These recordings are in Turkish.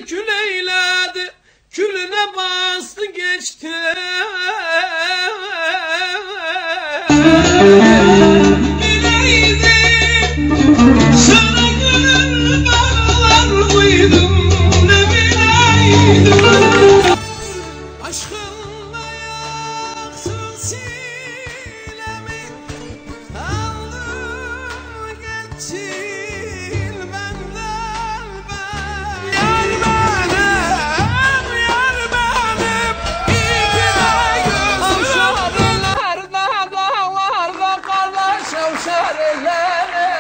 bastı kül eyledi, külüne bastı geçti. Bileydim sana gönül bağlar mıydım, ne bileydim. Aşkınla yaksın sinemi, aldı geçin benden ben. Yar benim, yar benim, ikide gözüm. Avşarlarda, dağlarda, kardeş avşarları.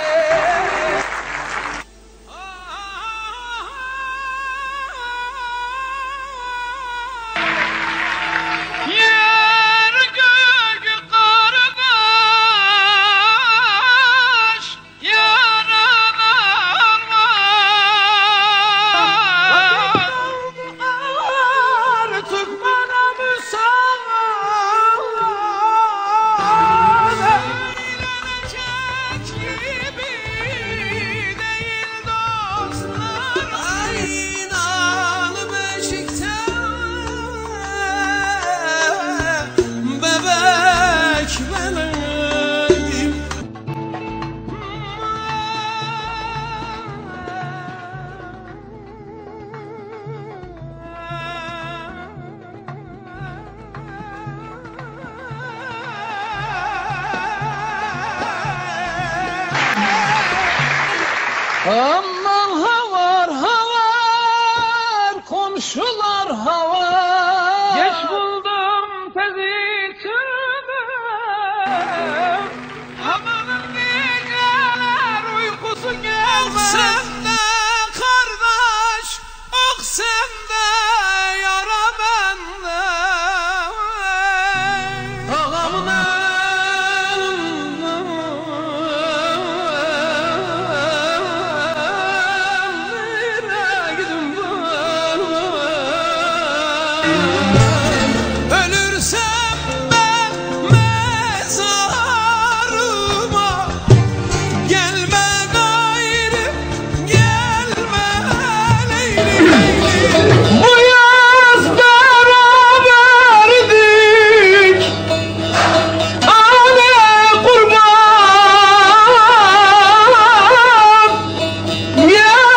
Yer göğü kardeş, yaralar var. Artık bana müsaade. Eğlenecek gibi değil dostlar. Aynalı beşikte bebek benim. Aman havar havar, komşular havar. Geç buldum tezi içimi. Amanın geceler uykusu gelmez. Ok sende kardeş, ok sende yara bende. Ağamın ölürsem ben mezarıma, gelme gayrı, gelme leyli leyli. Bu yaz beraberdik, ane kurban gelecek.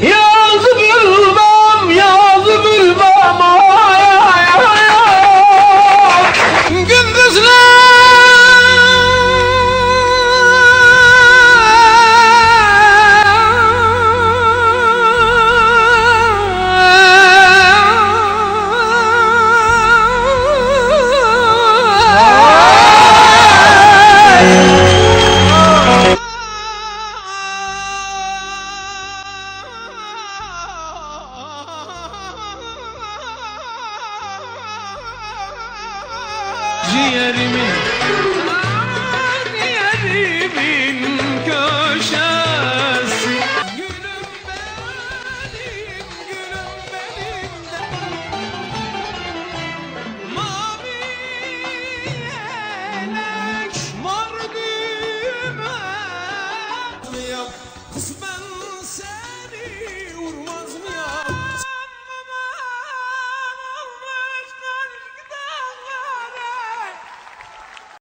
Yazı bilmem, yazı bilmem. Ay, ay, ay, ay. Ciğerimin, ciğerimin köşesi. Gülüm benim, gülüm benim de. Mavi yelek, mor düğme. Kız ben seni vurmaz mıyım?